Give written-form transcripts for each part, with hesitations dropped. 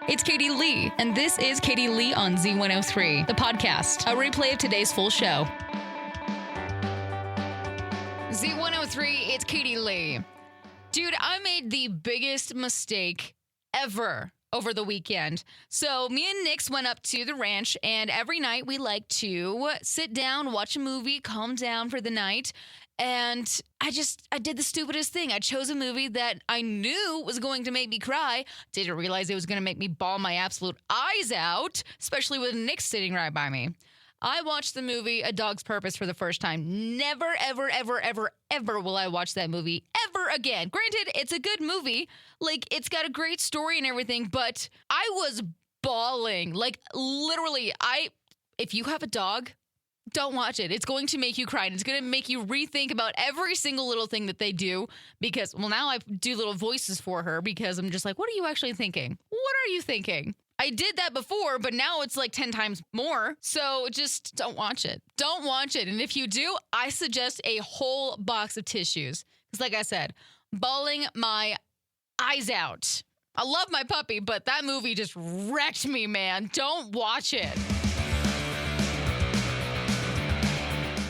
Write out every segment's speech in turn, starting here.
It's Katie Lee, and this is Katie Lee on Z103, the podcast, a replay of today's full show. Z103, it's Katie Lee. Dude, I made the biggest mistake ever over the weekend. So me and Nix went up to the ranch, and every night we like to sit down, watch a movie, calm down for the night. And I did the stupidest thing. I chose a movie that I knew was going to make me cry. Didn't realize it was going to make me bawl my absolute eyes out, especially with Nick sitting right by me. I watched the movie A Dog's Purpose for the first time. Never, ever, ever, ever, ever will I watch that movie ever again. Granted, it's a good movie. Like, it's got a great story and everything, but I was bawling. Like, literally, if you have a dog, don't watch it. It's going to make you cry, and it's going to make you rethink about every single little thing that they do because, well, now I do little voices for her because I'm just like, what are you actually thinking? What are you thinking? I did that before, but now it's like 10 times more. So just don't watch it. Don't watch it. And if you do, I suggest a whole box of tissues. Because like I said, bawling my eyes out. I love my puppy, but that movie just wrecked me, man. Don't watch it.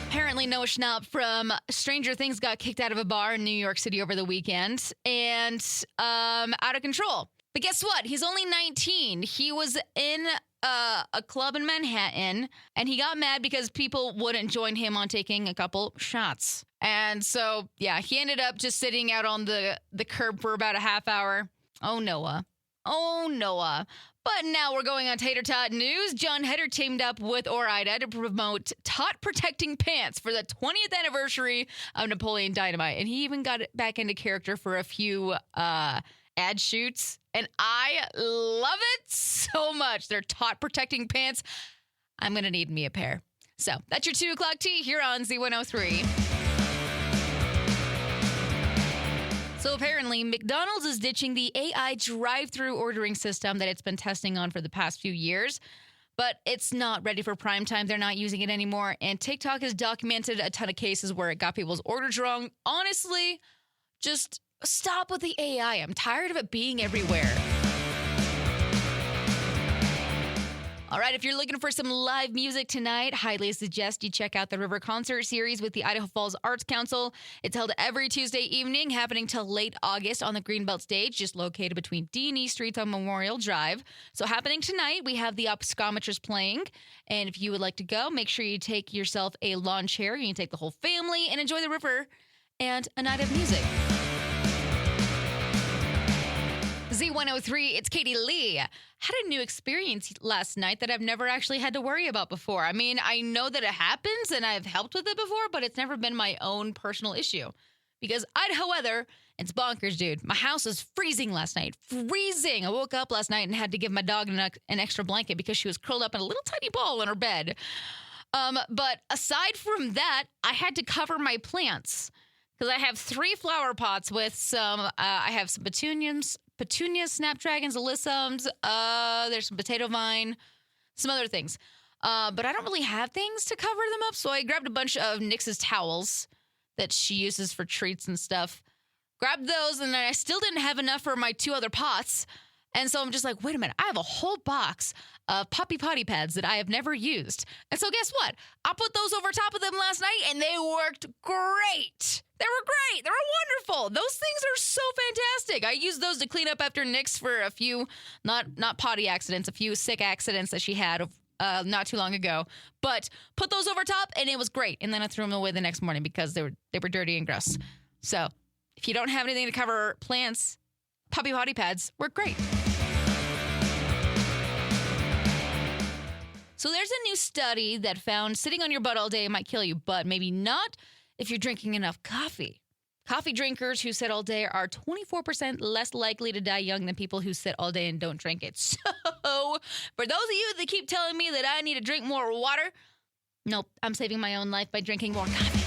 Apparently, Noah Schnapp from Stranger Things got kicked out of a bar in New York City over the weekend and out of control. But guess what? He's only 19. He was in a club in Manhattan, and he got mad because people wouldn't join him on taking a couple shots. And so, yeah, he ended up just sitting out on the curb for about a half hour. Oh, Noah. Oh, Noah. But now we're going on Tater Tot News. Jon Heder teamed up with Ore-Ida to promote tot-protecting pants for the 20th anniversary of Napoleon Dynamite. And he even got back into character for a few ad shoots. And I love it so much. They're tot-protecting pants. I'm going to need me a pair. So that's your 2 o'clock tea here on Z103. So apparently, McDonald's is ditching the AI drive-thru ordering system that it's been testing on for the past few years. But it's not ready for prime time. They're not using it anymore. And TikTok has documented a ton of cases where it got people's orders wrong. Honestly, just stop with the AI. I'm tired of it being everywhere. All right, if you're looking for some live music tonight, highly suggest you check out the River Concert Series with the Idaho Falls Arts Council. It's held every Tuesday evening, happening till late August on the Greenbelt stage, just located between D and E Streets on Memorial Drive. So happening tonight, we have the Optometrist playing. And if you would like to go, make sure you take yourself a lawn chair. You can take the whole family and enjoy the river and a night of music. Z103, it's Katie Lee. Had a new experience last night that I've never actually had to worry about before. I mean, I know that it happens and I've helped with it before, but it's never been my own personal issue. Because Idaho weather, it's bonkers, dude. My house was freezing last night. Freezing. I woke up last night and had to give my dog an extra blanket because she was curled up in a little tiny ball in her bed. But aside from that, I had to cover my plants. Because I have 3 flower pots with some, I have some petunias, snapdragons, alyssums, there's some potato vine, some other things. But I don't really have things to cover them up, so I grabbed a bunch of Nix's towels that she uses for treats and stuff. Grabbed those, and then I still didn't have enough for my 2 other pots. And so I'm just like, wait a minute, I have a whole box of puppy potty pads that I have never used. And so guess what? I put those over top of them last night, and they worked great. They were great. They were wonderful. Those things are so fantastic. I used those to clean up after Nix for a few, not potty accidents, a few sick accidents that she had not too long ago. But put those over top, and it was great. And then I threw them away the next morning because they were dirty and gross. So if you don't have anything to cover plants, puppy potty pads work great. So there's a new study that found sitting on your butt all day might kill you, but maybe not if you're drinking enough coffee. Coffee drinkers who sit all day are 24% less likely to die young than people who sit all day and don't drink it. So for those of you that keep telling me that I need to drink more water, nope, I'm saving my own life by drinking more coffee.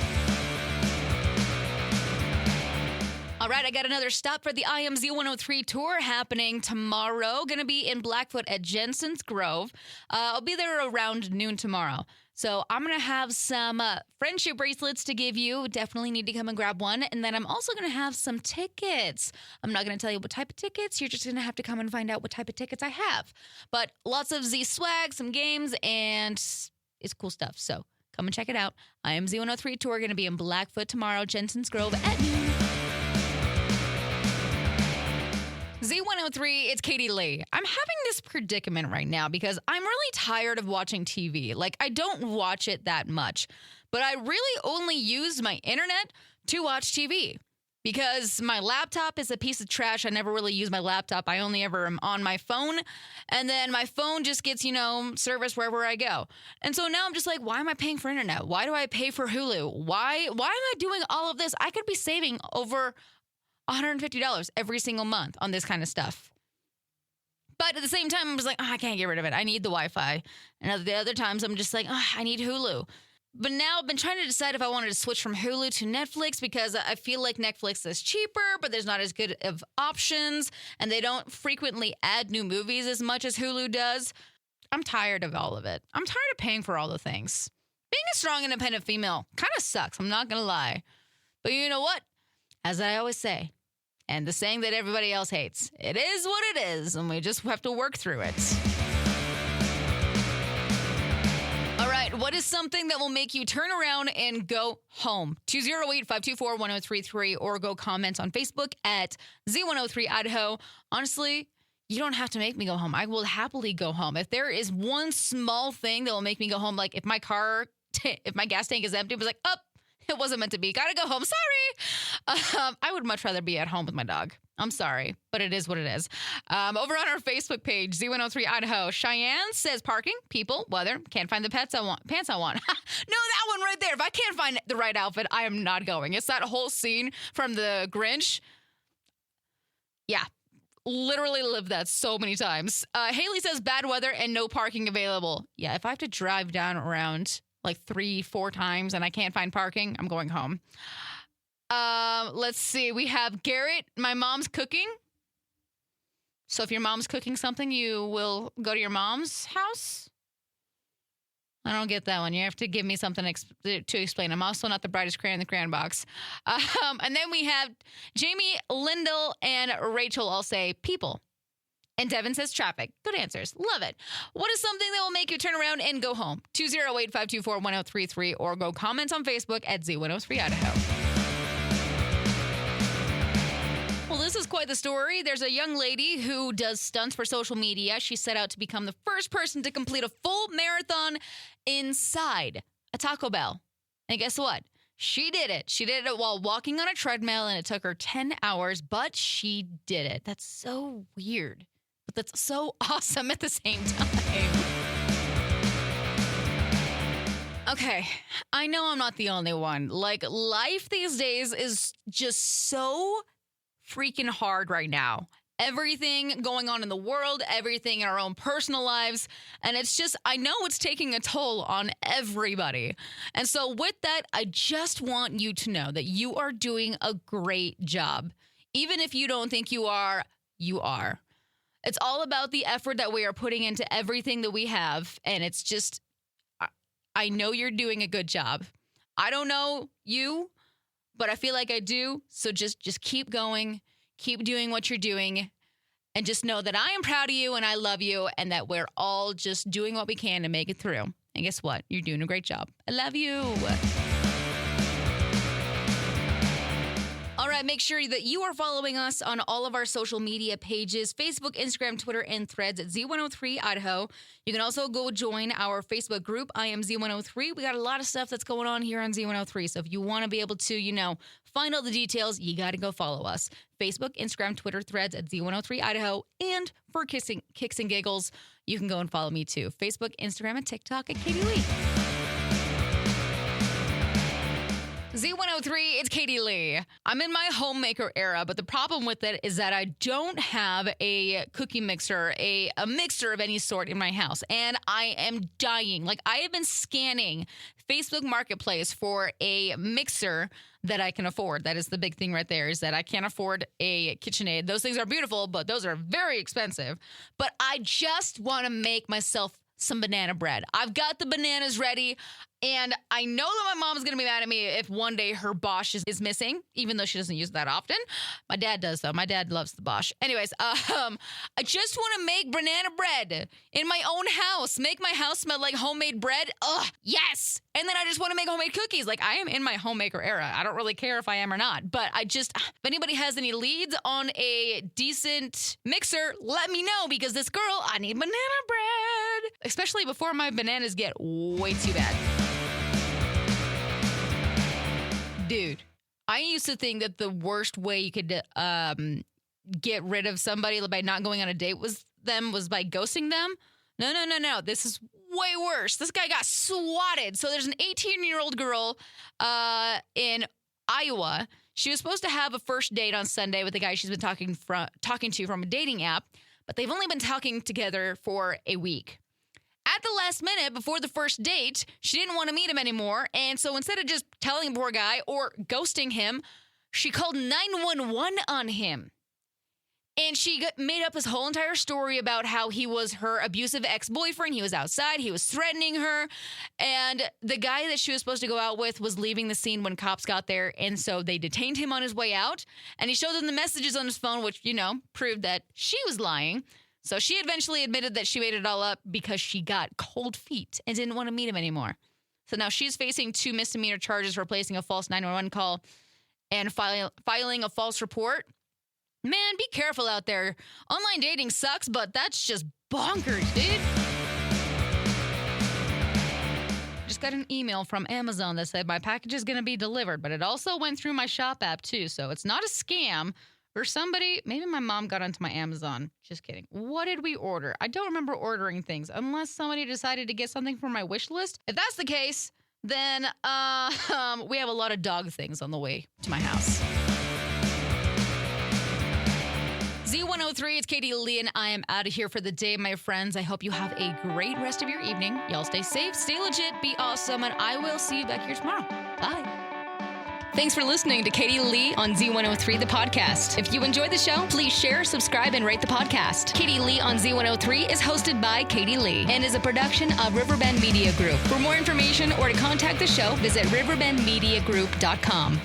All right, I got another stop for the IMZ 103 tour happening tomorrow. Going to be in Blackfoot at Jensen's Grove. I'll be there around noon tomorrow. So I'm going to have some friendship bracelets to give you. Definitely need to come and grab one. And then I'm also going to have some tickets. I'm not going to tell you what type of tickets. You're just going to have to come and find out what type of tickets I have. But lots of Z swag, some games, and it's cool stuff. So come and check it out. I am Z103 Tour. Going to be in Blackfoot tomorrow, Jensen's Grove at noon. Z103, it's Katie Lee. I'm having this predicament right now because I'm really tired of watching TV. Like, I don't watch it that much, but I really only use my internet to watch TV because my laptop is a piece of trash. I never really use my laptop. I only ever am on my phone, and then my phone just gets, service wherever I go. And so now I'm just like, why am I paying for internet? Why do I pay for Hulu? Why am I doing all of this? I could be saving over $150 every single month on this kind of stuff. But at the same time, I was like, I can't get rid of it. I need the Wi-Fi. And the other times, I'm just like, I need Hulu. But now I've been trying to decide if I wanted to switch from Hulu to Netflix because I feel like Netflix is cheaper, but there's not as good of options, and they don't frequently add new movies as much as Hulu does. I'm tired of all of it. I'm tired of paying for all the things. Being a strong, independent female kind of sucks. I'm not going to lie. But you know what? As I always say, and the saying that everybody else hates, it is what it is, and we just have to work through it. All right, what is something that will make you turn around and go home? 208-524-1033 or go comment on Facebook at Z103 Idaho. Honestly, you don't have to make me go home. I will happily go home. If there is one small thing that will make me go home, like if my gas tank is empty, it was like, it wasn't meant to be. Gotta go home. Sorry. I would much rather be at home with my dog. I'm sorry, but it is what it is. Over on our Facebook page, Z103 Idaho, Cheyenne says parking, people, weather, can't find the pants I want. No, that one right there. If I can't find the right outfit, I am not going. It's that whole scene from the Grinch. Yeah. Literally lived that so many times. Haley says bad weather and no parking available. Yeah, if I have to drive down around like 3-4 times and I can't find parking, I'm going home. Let's see. We have Garrett. My mom's cooking. So if your mom's cooking something, you will go to your mom's house? I don't get that one. You have to give me something to explain. I'm also not the brightest crayon in the crayon box. And then we have Jamie, Lyndall, and Rachel all say people. And Devin says traffic. Good answers. Love it. What is something that will make you turn around and go home? 208-524-1033 or go comment on Facebook at Z103 Idaho. Well, this is quite the story. There's a young lady who does stunts for social media. She set out to become the first person to complete a full marathon inside a Taco Bell. And guess what? She did it. She did it while walking on a treadmill, and it took her 10 hours, but she did it. That's so weird. But that's so awesome at the same time. Okay, I know I'm not the only one. Like, life these days is just so freaking hard right now. Everything going on in the world, everything in our own personal lives. And it's just, I know it's taking a toll on everybody. And so with that, I just want you to know that you are doing a great job. Even if you don't think you are, you are. It's all about the effort that we are putting into everything that we have. And it's just, I know you're doing a good job. I don't know you, but I feel like I do. So just keep going, keep doing what you're doing, and just know that I am proud of you and I love you, and that we're all just doing what we can to make it through. And guess what? You're doing a great job. I love you. All right, make sure that you are following us on all of our social media pages, Facebook, Instagram, Twitter, and Threads at Z103 Idaho. You can also go join our Facebook group, I am Z103. We got a lot of stuff that's going on here on Z103. So if you want to be able to, find all the details, you got to go follow us. Facebook, Instagram, Twitter, Threads at Z103 Idaho. And for kicks and giggles, you can go and follow me too. Facebook, Instagram, and TikTok at Katie Lee. Z103, it's Katie Lee. I'm in my homemaker era, but the problem with it is that I don't have a cookie mixer, a mixer of any sort in my house, and I am dying. Like, I have been scanning Facebook Marketplace for a mixer that I can afford. That is the big thing right there, is that I can't afford a KitchenAid. Those things are beautiful, but those are very expensive. But I just want to make myself some banana bread. I've got the bananas ready. And I know that my mom's going to be mad at me if one day her Bosch is missing, even though she doesn't use it that often. My dad does, though. My dad loves the Bosch. Anyways, I just want to make banana bread in my own house. Make my house smell like homemade bread. Ugh, yes. And then I just want to make homemade cookies. Like, I am in my homemaker era. I don't really care if I am or not. But if anybody has any leads on a decent mixer, let me know. Because this girl, I need banana bread. Especially before my bananas get way too bad. Dude, I used to think that the worst way you could get rid of somebody by not going on a date was by ghosting them. No. This is way worse. This guy got swatted. So there's an 18-year-old girl in Iowa. She was supposed to have a first date on Sunday with the guy she's been talking to from a dating app, but they've only been talking together for a week. At the last minute, before the first date, she didn't want to meet him anymore. And so instead of just telling the poor guy or ghosting him, she called 911 on him. And she made up this whole entire story about how he was her abusive ex-boyfriend. He was outside. He was threatening her. And the guy that she was supposed to go out with was leaving the scene when cops got there. And so they detained him on his way out. And he showed them the messages on his phone, which, proved that she was lying. So she eventually admitted that she made it all up because she got cold feet and didn't want to meet him anymore. So now she's facing 2 misdemeanor charges for placing a false 911 call and filing a false report. Man, be careful out there. Online dating sucks, but that's just bonkers, dude. Just got an email from Amazon that said my package is going to be delivered, but it also went through my shop app too, so it's not a scam. Or somebody, maybe my mom got onto my Amazon. Just kidding. What did we order? I don't remember ordering things unless somebody decided to get something from my wish list. If that's the case, then we have a lot of dog things on the way to my house. Z103, it's Katie Lee, and I am out of here for the day, my friends. I hope you have a great rest of your evening. Y'all stay safe, stay legit, be awesome, and I will see you back here tomorrow. Bye. Thanks for listening to Katie Lee on Z103, the podcast. If you enjoyed the show, please share, subscribe, and rate the podcast. Katie Lee on Z103 is hosted by Katie Lee and is a production of Riverbend Media Group. For more information or to contact the show, visit riverbendmediagroup.com.